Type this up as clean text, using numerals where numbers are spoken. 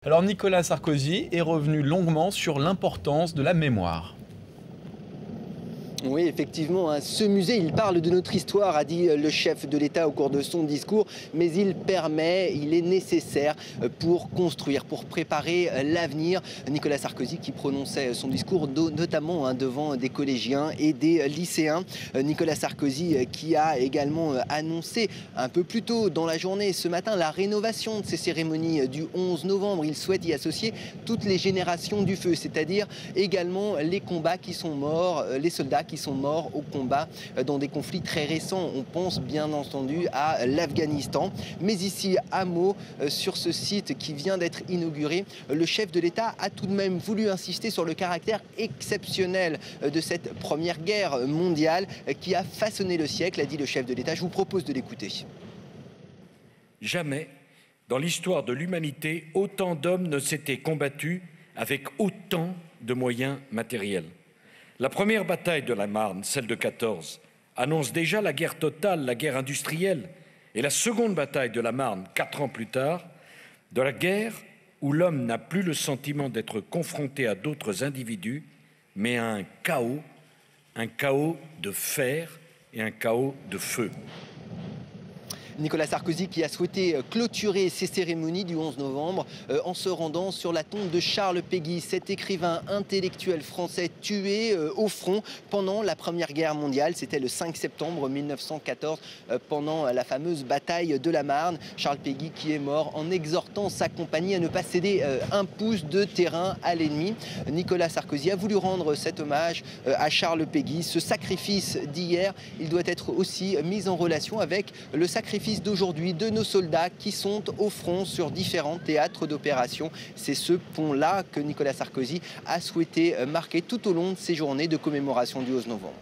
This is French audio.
Alors Nicolas Sarkozy est revenu longuement sur l'importance de la mémoire. Oui, effectivement, ce musée, il parle de notre histoire, a dit le chef de l'État au cours de son discours, mais il est nécessaire pour construire, pour préparer l'avenir. Nicolas Sarkozy qui prononçait son discours notamment devant des collégiens et des lycéens. Nicolas Sarkozy qui a également annoncé un peu plus tôt dans la journée ce matin la rénovation de ces cérémonies du 11 novembre. Il souhaite y associer toutes les générations du feu, c'est-à-dire également les combats qui sont morts, les soldats qui sont morts au combat dans des conflits très récents. On pense bien entendu à l'Afghanistan. Mais ici, à Meaux, sur ce site qui vient d'être inauguré, le chef de l'État a tout de même voulu insister sur le caractère exceptionnel de cette première guerre mondiale qui a façonné le siècle, a dit le chef de l'État. Je vous propose de l'écouter. Jamais, dans l'histoire de l'humanité, autant d'hommes ne s'étaient combattus avec autant de moyens matériels. La première bataille de la Marne, celle de 14, annonce déjà la guerre totale, la guerre industrielle. Et la seconde bataille de la Marne, 4 ans plus tard, de la guerre où l'homme n'a plus le sentiment d'être confronté à d'autres individus, mais à un chaos de fer et un chaos de feu. Nicolas Sarkozy qui a souhaité clôturer ces cérémonies du 11 novembre en se rendant sur la tombe de Charles Péguy, cet écrivain intellectuel français tué au front pendant la Première Guerre mondiale. C'était le 5 septembre 1914 pendant la fameuse bataille de la Marne. Charles Péguy qui est mort en exhortant sa compagnie à ne pas céder un pouce de terrain à l'ennemi. Nicolas Sarkozy a voulu rendre cet hommage à Charles Péguy. Ce sacrifice d'hier, il doit être aussi mis en relation avec le sacrifice d'aujourd'hui de nos soldats qui sont au front sur différents théâtres d'opération. C'est ce pont-là que Nicolas Sarkozy a souhaité marquer tout au long de ces journées de commémoration du 11 novembre.